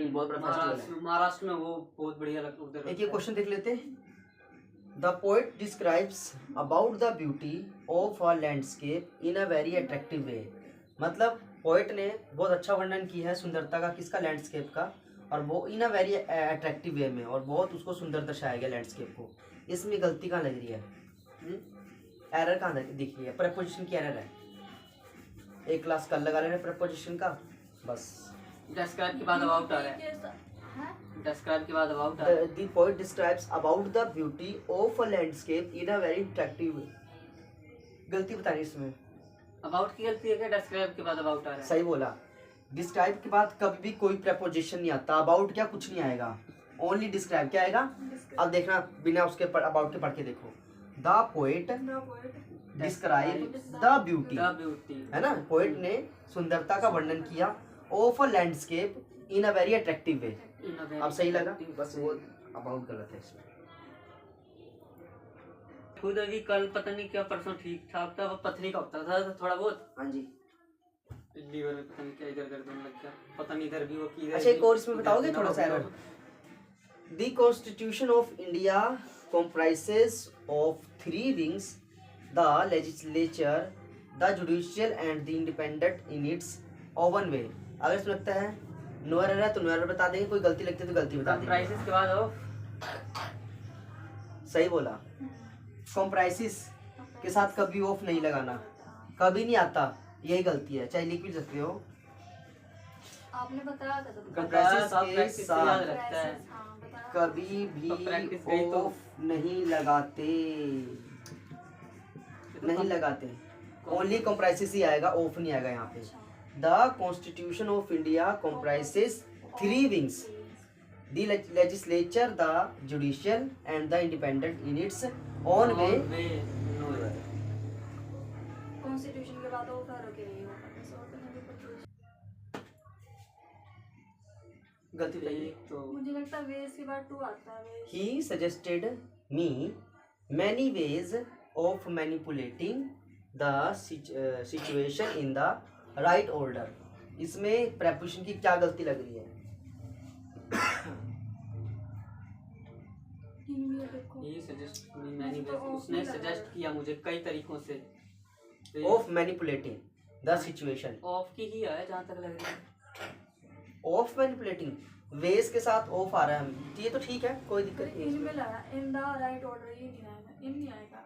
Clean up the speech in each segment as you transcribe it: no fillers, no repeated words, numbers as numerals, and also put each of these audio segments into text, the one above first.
बहुत बड़ा फेस्टिवल है महाराष्ट्र में, वो बहुत बढ़िया लगता है उधर। एक ये क्वेश्चन देख लेते हैं। The poet describes about the beauty of a landscape in a very attractive way. मतलब पोएट ने बहुत अच्छा वर्णन किया है सुंदरता का, किसका, लैंडस्केप का, और वो इन अ वेरी अट्रैक्टिव वे में, और बहुत उसको सुंदर दर्शाया गया लैंडस्केप को। इसमें गलती कहाँ लग रही है, एरर कहाँ दिख रही है, प्रेपोजिशन की एरर है। एक क्लास कल लगा लेना प्रेपोजिशन का, बस। डिस्क्राइब के बाद अबाउट आ रहा है, डिस्क्राइब के बाद अबाउट आ रहा है। The poet describes about the beauty of a landscape in a very attractive way. गलती बता रही इसमें, अबाउट की गलती है क्या, डिस्क्राइब के बाद अबाउट आ रहा है। सही बोला। डिस्क्राइब के बाद कभी भी कोई प्रेपोजिशन नहीं आता, अबाउट क्या कुछ नहीं आएगा, ओनली डिस्क्राइब क्या आएगा। अब देखना बिना उसके अबाउट के पढ़ के देखो। The poet describe the beauty, है ना, पोएट ने सुंदरता का वर्णन किया of a landscape in a very attractive way. अब सही लगा, बस वो अबाउट गलत है इसमें। खुद अभी कल पता नहीं क्या परसों ठीक ठाक था, वो पथरी का होता था थोड़ा बहुत। हाँ जी, लीवर में पता नहीं क्या इधर गर्दन लग गया, पता नहीं इधर भी वो की। अच्छा एक और इसमें बताओगे थोड़ा सा error. The constitution of India comprises of three wings, the legislature, the judicial and the independent in its own way। अगर इसमें लगता है नो एरर है तो नो एरर बता देंगे, कोई गलती लगती है तो गलती बता देंगे। कंप्राइसेस के बाद ऑफ, सही बोला। कंप्राइसिस के साथ कभी ऑफ नहीं लगाना, कभी नहीं आता, यही गलती है, चाहे लिख भी सकते हो। आपने बताया था तो कंप्राइसिस के साथ रखता है, कभी भी ऑफ नहीं लगाते, नहीं लगाते, ओनली कंप्राइसिस ही आएगा, ऑफ नहीं आएगा यहाँ पे। The constitution of India comprises three wings, the legislature, the judicial and the independent in its own way. Constitution के बाद वो कर के नहीं होगा गलती बताइए तो मुझे लगता है वेज के बाद टू आता है। He suggested me many ways of manipulating the situation in the right order। इसमें preposition की क्या गलती लग रही है? उसने सजेस्ट किया मुझे कई तरीकों से Of manipulating the situation। Of की ही है जहाँ तक लग रहा है। ऑफ मैनिपुलेटिंग, वेज के साथ ऑफ आ रहा है, ये तो ठीक है, कोई दिक्कत नहीं। इनमें लगा इन द राइट ऑर्डर, ये नहीं आएगा, इन नहीं आएगा।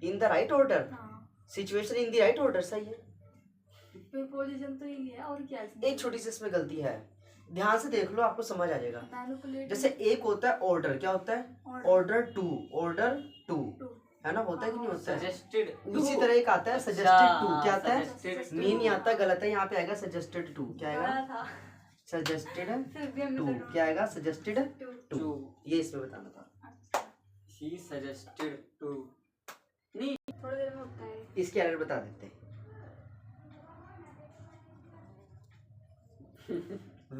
इन द राइट ऑर्डर, हाँ, situation in the right order, सही है। प्रीपोजिशन तो यही है, और क्या है? एक छोटी सी इसमें गलती है, ध्यान से देख लो, आपको समझ आ जाएगा। जैसे एक होता है ऑर्डर, क्या होता है, ऑर्डर टू, ऑर्डर टू, है ना, होता है कि नहीं होता है। सजेस्टेड, उसी तरह एक आता है सजेस्टेड टू, क्या आता है, मी नहीं आता, गलत है, यहाँ पे आएगा सजेस्टेड टू, क्या आएगा, सजेस्टेड टू, क्या आएगा, सजेस्टेड टू, ये इसमें बताना था। ही सजेस्टेड टू, नहीं थोड़ी देर में होता है। इसके एरर बता देते हैं।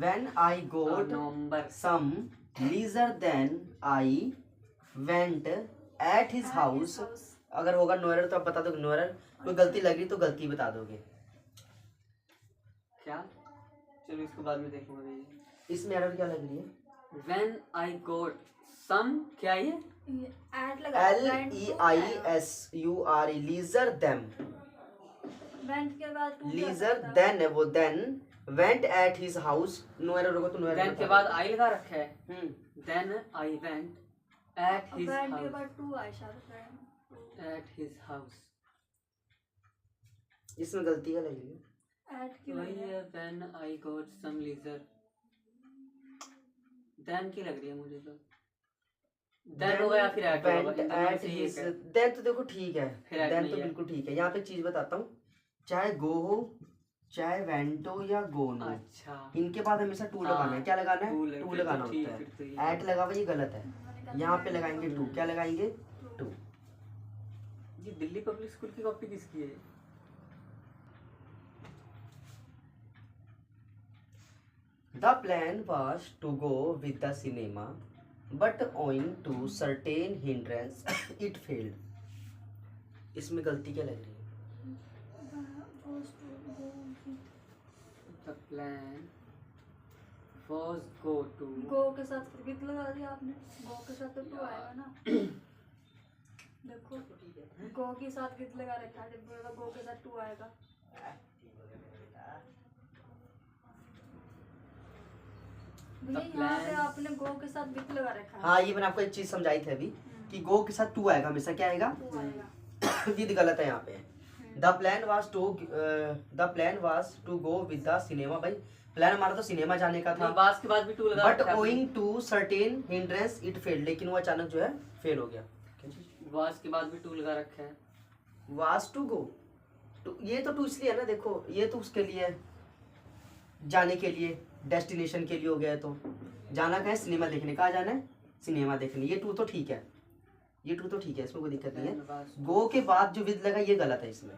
When I got some leisure then I went at his house। अगर होगा नो एरर तो आप बता दोगे नो एरर, कोई गलती लग रही तो गलती बता दोगे। क्या, चलो इसको बाद में देखूंगा। इसमें एरर क्या लग रही है, When I got some, क्या ये ऐड लगा, LEISURE, leisure them, वेंट के बाद टू leisure then है वो, then went at his house, no error होगा तो नो एरर। then के बाद आई लगा रखा है, then I went at his went के house, बाद टू आए शायद, at his house, इसमें गलती क्या लग रही है, ऐड की वही है when I got some leisure, then की लग रही है मुझे तो, then हो गया फिर at होगा, went at his, then तो देखो ठीक है, then तो बिल्कुल ठीक है। यहाँ पे चीज बताता हूँ, चाहे गो हो चाहे वेंट हो या गो हो, अच्छा इनके बाद हमेशा टू लगाना है, क्या लगाना है, टू लगाना होता है। एट लगा हुआ ये गलत है, यहाँ पे लगाएंगे टू, क्या लगाएंगे, टू। ये दिल्ली पब्लिक स्कूल की कॉपी किसकी है? The plan was to go with the cinema, but owing to certain hindrance, it failed। इसमें गलती क्या लग रही है, The plan was go to गो के साथ विद लगा दिया आपने, गो के साथ तो टू आएगा ना। देखो गो के साथ विद लगा रखा है, जब बोलेगा गो के साथ टू आएगा। भैया यहाँ पे आपने गो के साथ विद लगा रखा है। हाँ, ये मैंने आपको एक चीज समझाई थी अभी कि गो के साथ टू आएगा, हमेशा क्या आएगा, टू आएगा। विद गलत है यहाँ पे। The plan was to go with the cinema. भाई प्लान हमारा तो सिनेमा जाने का था, नहीं, बास के बाद भी टू लगा बट रखा है owing to certain hindrance it failed, लेकिन वो अचानक जो है फेल हो गया। आपने। बास के बाद भी टू लगा रखा है। वाज टू गो, तो ये तो टू इसलिए है ना, देखो ये तो उसके लिए है, जाने के लिए, डेस्टिनेशन के लिए हो गया है। तो जाना कहाँ है, सिनेमा देखने। कहाँ जाना है, सिनेमा देखने। ये टू तो ठीक है, ये टू तो ठीक है, इसमें कोई दिक्कत नहीं है। गो के बाद जो विद लगा ये गलत है इसमें।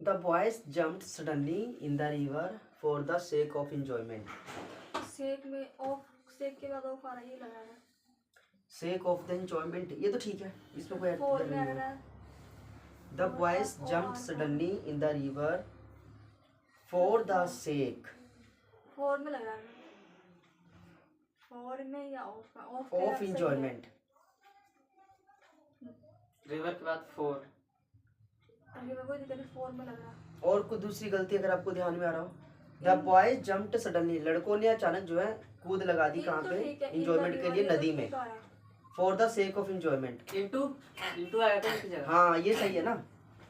The boys jumped suddenly in the river for the sake of enjoyment. सेक में ऑफ, सेक के बाद ऑफ आ रहा है, ये लगा है। Sake of the enjoyment, ये तो ठीक है, इसमें कोई फोर एरर में आ नहीं रहा है। है। The boys jumped suddenly in the river for the sake four में लगा है, फोर में या ऑफ में, ऑफ of enjoyment. रिवर के बाद फोर। अभी मैं कोई दिक्कत नहीं, फोर में लग रहा है। और कुछ दूसरी गलती अगर आपको ध्यान में आ रहा हो, द बॉयज जम्प्ड सडनली, लड़कों ने अचानक जो है कूद लगा दी। कहाँ पे, इंजॉयमेंट के लिए, नदी में। For the sake of enjoyment, into into आया था इनकी जगह। हाँ ये सही है ना।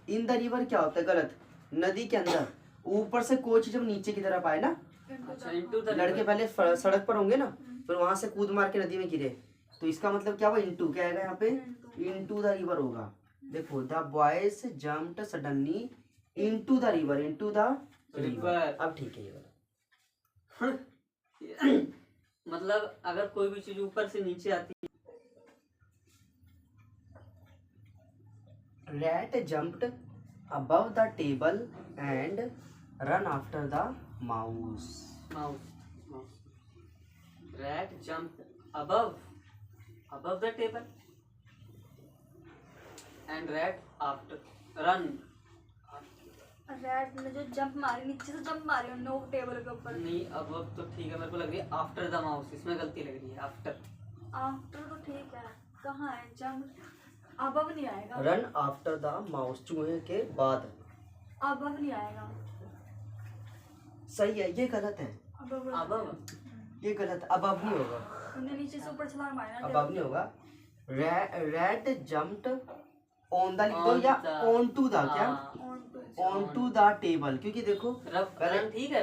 इन द रिवर क्या होता है, गलत। नदी के अंदर, ऊपर से कोच जब नीचे की तरफ आए ना, अच्छा इनटू द लड़के पहले सड़क पर होंगे ना, फिर वहां से कूद मार के नदी में गिरे, तो इसका मतलब क्या हुआ, इनटू क्या आएगा यहाँ पे, इनटू द रिवर होगा। देखो the boys jumped suddenly into the river, into the river. अब ठीक है ये वाला। मतलब अगर कोई भी चीज ऊपर से नीचे आती है। Rat jumped above the table and run after the mouse. Mouse rat jump above the table and rat after run। Rat ने जो जंप मारी, नीचे से जंप मारी उन्होंने वो टेबल के ऊपर। नहीं अब तो ठीक है, मेरे को लग रही है आफ्टर द माउस, इसमें गलती लग रही है। आफ्टर आफ्टर तो ठीक है, कहाँ है जंप, अबव नहीं आएगा। Run after the mouse, चूहे के बाद। अबव नहीं आएगा, सही है, ये गलत है, अबव अब ये गलत है। अब नहीं होगा, उन्हें नीचे से ऊपर छलांग मारी ना। अब नहीं होगा। Rat jumped on the, लिख दो या on to the, क्या on to the table, क्योंकि देखो रन ठीक है।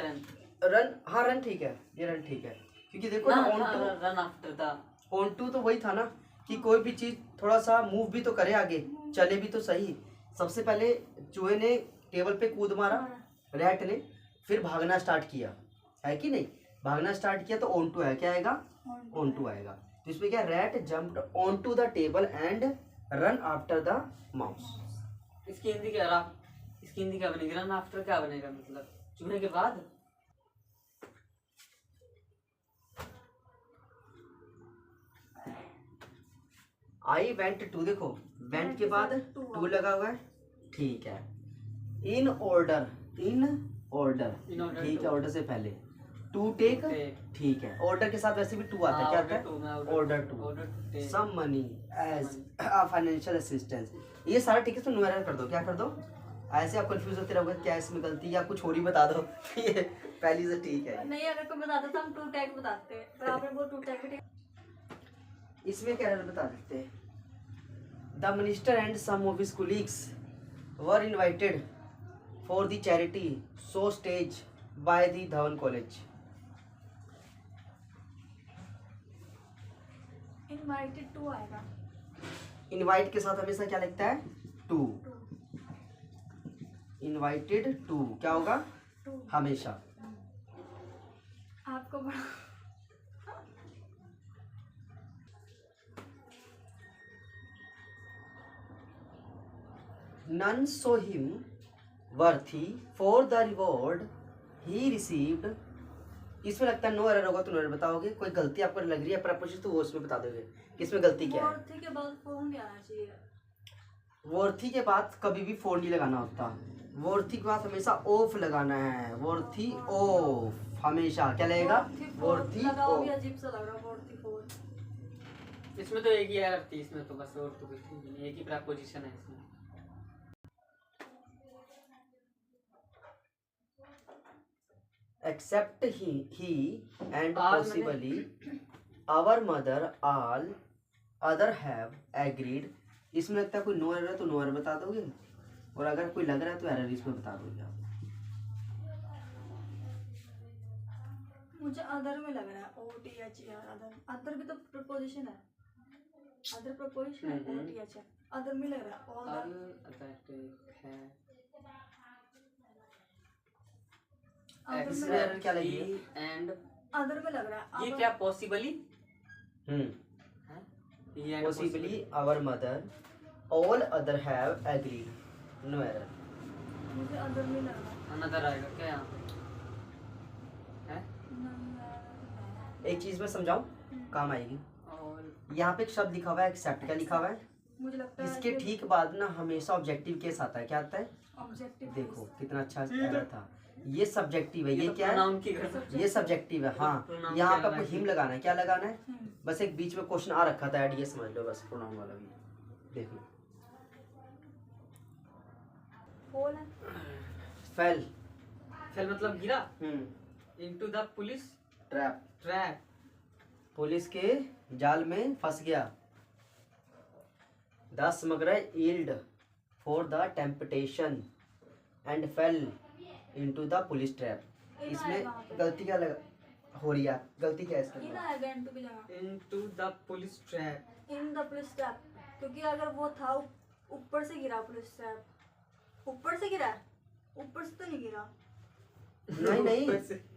रन, हाँ रन ठीक है, ये रन ठीक है, क्योंकि देखो ना on to, run after the on to तो वही था ना कि कोई भी चीज थोड़ा सा मूव भी तो करे आगे, चले भी तो सही। सबसे पहले चूहे ने टेबल पे कूद मारा, रैट ने, फिर भागना स्टार्ट किया, है कि नहीं, भागना स्टार्ट किया तो ऑन टू है, क्या आएगा, ऑन टू आएगा। तो इसमें क्या, rat jumped on to the table and run after the mouse. इसकी हिंदी क्या बनेगी, रन आफ्टर क्या बनेगा, मतलब चूहे के बाद। आई वेंट टू, देखो वेंट के बाद टू लगा हुआ है, ठीक है। इन ऑर्डर, इन ऑर्डर, ठीक है, ऑर्डर से पहले टू टेक, ठीक है। ऑर्डर के साथ वैसे भी टू आता है, क्या आता है, order to some money as financial assistance. ये सारा ठीक है, तो न्यूमेरल कर दो, क्या कर दो, ऐसे आप कंफ्यूज होते रहोगे क्या इसमें गलती, या कुछ और ही बता दो। ये पहली से ठीक है। नहीं अगर कोई बताता तो हम टू टैग बताते हैं, पर आपने वो टू टैग भी ठीक। इसमें क्या बता देते हैं, the minister and some of his colleagues were invited for the charity show stage by the Dhawan college. Invited to आएगा, इनवाइट के साथ हमेशा क्या लगता है, टू। इनवाइटेड टू क्या होगा, टू। हमेशा। आपको बड़ा None saw him worthy for the reward he received इसमें लगता है नो एरर होगा तो नो एरर बताओगे। कोई गलती आपको लग रही है प्रपोजिशन तो वो उसमें बता दोगे कि इसमें गलती क्या है। वर्थी के बाद फोन नहीं आना चाहिए। वर्थी के बाद कभी भी फोर नहीं लगाना होता। वर्थी के बाद हमेशा ऑफ लगाना है। वर्थी ऑफ हमेशा क्या लगेगा? वर्थी लगाओ भी ऑफ। अजीब सा लग रहा है वर्थी फोन। इसमें तो एक ही एरर थी, इसमें तो बस और तो कुछ नहीं, एक ही प्रपोजिशन है इसमें। एक्सेप्ट ही एंड आज possibly our mother all other have agreed. इसमें लगता है कोई नो एरर है तो नो एरर बता दोगे, और अगर कोई लग रहा है तो एरर इसमें बता दोगे आप। मुझे अदर में लग रहा है OTHER। अदर अदर भी तो प्रपोजिशन है। अदर प्रपोजिशन है OTH। अदर में लग रहा है ऑल है इसमें एरर क्या लगी है? एंड अदर में लग रहा है। ये क्या possibly possibly our mother all other have agreed, no error. मुझे अदर में लग रहा है। अनदर आएगा क्या यहाँ पे? है एक चीज मैं समझाऊं, काम आएगी। और यहाँ पे एक शब्द लिखा हुआ है एक्सेप्ट, क्या लिखा हुआ है? मुझे लगता है इसके ठीक बाद ना हमेशा ऑब्जेक्टिव केस आता है। क्या आता है? ऑब्जेक्टिव। देखो कितना अच्छा एरर था। ये सब्जेक्टिव है, ये तो क्या है? pronoun की गलती। ये सब्जेक्टिव है। हाँ, pronoun यहाँ क्या पे आपको लगाना हिम लगाना है। क्या लगाना है? हम्म। बस एक बीच में क्वेश्चन आ रखा था ऐड, ये समझ लो बस। प्रोनाउन वाला भी देख लो। फॉल है। फेल फिर मतलब गिरा into the police trap, trap. Police के जाल में फंस गया। The smuggler yield for the temptation and fail into the police trap. इसमें गलती क्या लगा हो रही है? गलती क्या है इसके इन अंदर? आएगा इनटू की जगह। Into the police trap. In the police trap, क्योंकि अगर वो था ऊपर से गिरा पुलिस ट्रैप। ऊपर से गिरा है? ऊपर से तो नहीं गिरा। नहीं नहीं,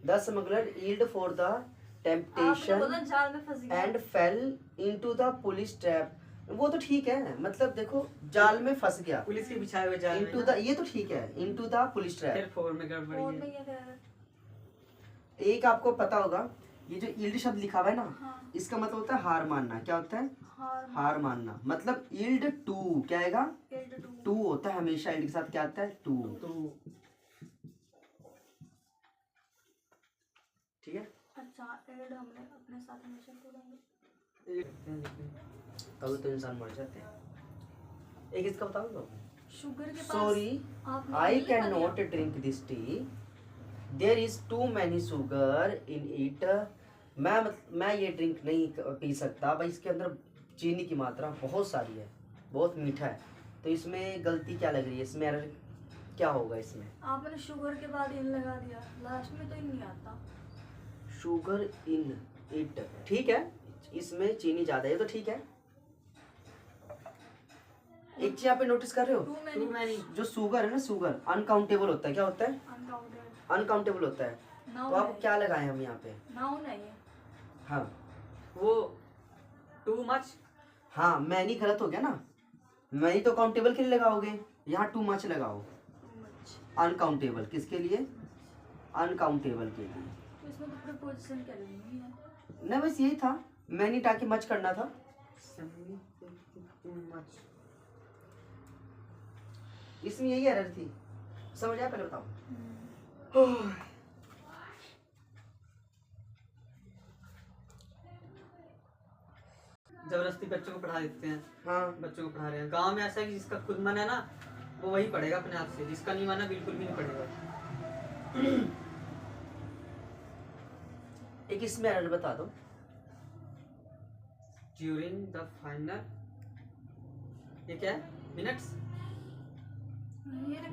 the smuggler yield for the आपने टेम्पटेशन बोला जाल में फंस गया। And fail into the police trap. वो तो ठीक है, मतलब देखो जाल में फंस गया। पुलिस के बिछाए हुए जाल इनटू में द, ये तो ठीक है, इनटू द पुलिस फिर ट्रैप। फोर में गड़बड़ी और है। में क्या कह रहा है? एक आपको पता होगा, ये जो यील्ड शब्द लिखा हुआ है ना, हाँ। इसका मतलब होता है हार मानना। क्या होता है? हार हार मानना। मतलब यील्ड टू क्या आएगा? Yield to. टू होता है हमेशा यील्ड के साथ। क्या आता है? टू। तो अच्छा, एल्ड हमने अपने साथ हमेशा जोड़ेंगे। तब तो इंसान मर जाते हैं। एक इसका बताओ तो। शुगर के पास सॉरी आपने आई नहीं कैन लिखा नॉट दिया? Drink this tea, there is too many sugar in it. मैं ये ड्रिंक नहीं पी सकता भाई, इसके अंदर चीनी की मात्रा बहुत सारी है, बहुत मीठा है। तो इसमें गलती क्या लग रही है? इसमें एरर क्या होगा इसमें? आपने शुगर के बाद इन लगा दिया, लास्ट में तो इन नहीं आता। शुगर इन इट ठीक है, इसमें चीनी ज्यादा है तो ठीक है। एक चीज आप नोटिस कर रहे हो, टू मैनी जो शुगर है ना, शुगर अनकाउंटेबल होता है। क्या होता है? अनकाउंटेबल। अनकाउंटेबल होता है। तो नाउन आप है। क्या लगाए हम यहाँ पे? नाउन है ये। हाँ वो टू मच। हाँ, मैनी गलत हो गया ना। मैनी तो काउंटेबल के लिए लगाओगे, यहाँ टू मच लगाओ। अनकाउंटेबल किसके लिए? अनकाउंटेबल के लिए। तो इसमें तो प्रीपोजिशन क्या लेनी है? ना बस यही था, मैनी टाके मच करना था। Too much. इसमें यही एरर थी। समझ आया? पहले बताओ। जबरदस्ती बच्चों को पढ़ा देते हैं। हाँ, बच्चों को पढ़ा रहे हैं। गांव में ऐसा है कि जिसका खुद मन है ना वो वही पढ़ेगा अपने आप से, जिसका नहीं मन है बिल्कुल भी नहीं पढ़ेगा। एक इसमें एरर बता दो। ड्यूरिंग द फाइनल, ये क्या है? मिनट्स।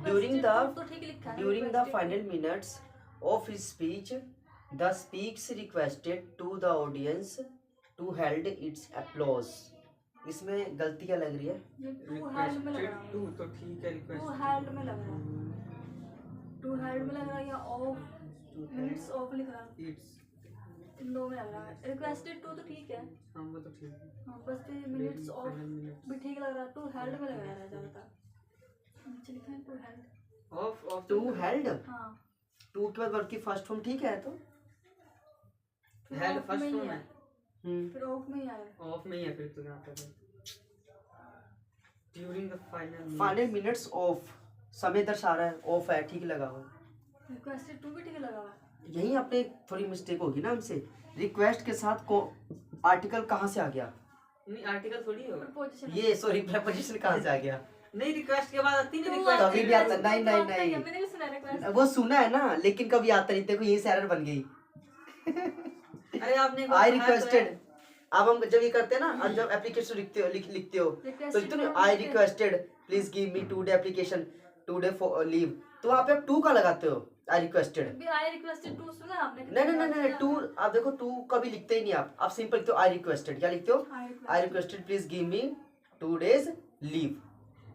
During the- तो ठीक लिखा है। During the final minutes of his speech, the speaks requested to the audience to hold its applause. इसमें गलती क्या लग रही है? ये टू हेल्ड में लग रहा है। टू तो ठीक है, टू रिक्वेस्ट हेल्ड में लग रहा है। टू हेल्ड में लग रहा है या ऑफ मिनट्स ऑफ लिख रहा है। इट्स। इन दो में लग रहा है। रिक्वेस्टेड टू तो ठीक है। हाँ वो तो ठीक है। हाँ, बस फिर मिनट्स ऑफ मिनट्स भी ठीक लग रहा है। टू हेल्ड में लग रहा है ज्यादातर। नीचे लिखा है to held. Of of to held, हाँ, टू के बाद वर्ब की फर्स्ट फॉर्म ठीक है। तो फिर हेड off फर्स्ट में ही फॉर्म है। है, फिर ऑफ में ही आएगा। ऑफ में ही है फिर तो यहाँ पर during the final final minutes of, समय दर्शा रहा है, ऑफ है, ठीक लगा हुआ है। रिक्वेस्टेड टू भी ठीक लगा हुआ है। यहीं अपने थोड़ी मिस्टेक होगी ना हमसे। रिक्वेस्ट के साथ को आर्टिकल कहाँ से आ गया? नहीं आर्टिकल थोड़ी होगा, प्रपोजिशन ये सॉरी प्रीपोजिशन कहाँ से आ गया? नहीं रिक्वेस्ट के बाद आती नहीं तो रिक्वेस्ट कभी भी आता नहीं नहीं नहीं, मैंने भी सुना रिक्वेस्ट। वो सुना है ना, लेकिन कभी आता नहीं। देखो ये एरर बन गई। अरे आपने एक बार आई पढ़ा तो है। रिक्वेस्टेड, अब हम जब ये करते हैं ना, अब जब एप्लीकेशन लिखते हो तो लिखते हो I requested please give me today application today for leave, तो वहाँ पे आप टू का लगाते हो, आई रिक्वेस्टेड। भी आई रिक्वेस्टेड टू सुना आपने? नहीं टू, आप देखो टू कभी लिखते ही नहीं, आप सिंपल लिखते हो आई रिक्वेस्टेड। क्या लिखते हो? I requested please give me 2 days leave.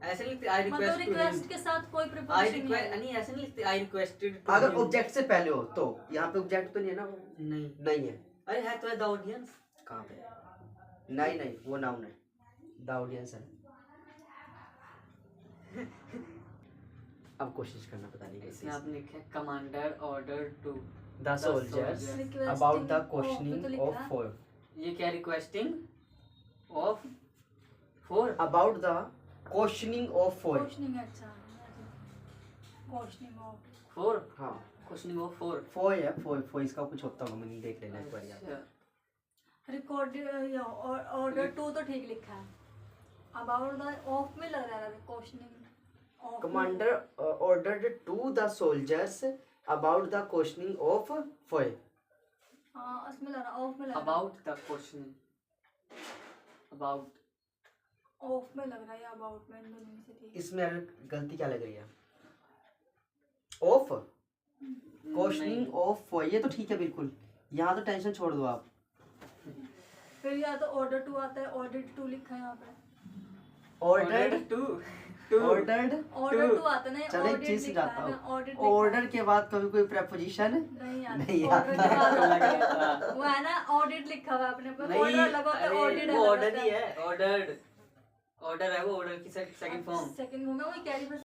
ऐसे नहीं लिखते आई मतलब रिक्वेस्ट रिक्वेस्ट के साथ कोई आई प्रीपोजिशन रिक्वेस्ट नहीं ऐसे नहीं लिखते आई रिक्वेस्टेड अगर ऑब्जेक्ट से पहले हो तो, यहाँ पे ऑब्जेक्ट तो नहीं है ना, नहीं नहीं है। अरे है तो है द ऑडियंस। कहाँ पे? नहीं वो नाउन है, द ऑडियंस है। अब कोशिश करना, पता नहीं कैसे। इसमें आपने लिखा है commander order to the soldiers about the questioning of for, ये क्या requesting of for about the questioning of for. Questioning. अच्छा क्वेश्चनिंग ऑफ फॉर हाँ क्वेश्चनिंग ऑफ फॉर फॉर है, फॉर इसका कुछ होता होगा, मैंने देख लेना एक बार यार। रिकॉर्डेड या ऑर्डर टू तो ठीक लिखा है। अबाउट द ऑफ में लग रहा है questioning. Commander ordered to the soldiers about the questioning of fire। हां उसमें लग रहा ऑफ में लग रहा about the question about of में लग रहा है या अबाउट में, दोनों में से ठीक। इसमें गलती क्या लग रही है? ऑफ क्वेश्चनिंग ऑफ फॉर, ये तो ठीक है बिल्कुल, यहाँ तो टेंशन छोड़ दो आप। फिर या तो ऑर्डर टू आता है, ऑर्डर टू लिखा है यहाँ पे। Ordered to ordered order to आता नहीं, चलो एक ऑर्डर चीज लिखा सिखाता है ना, हूँ, ऑर्डर ऑर्डर के बाद कभी कोई प्रेपोजिशन नहीं आता। नहीं ऑर्डर के आता। बाद वो है ना ऑडिट लिखा हुआ है अपने पर। नहीं ऑर्डर लगा होता है, अरे ऑडिट वो ऑर्डर ही है ऑर्डर ऑर्डर है वो ऑर्डर की सेकंड फॉर्म सेकंड में वो कैरी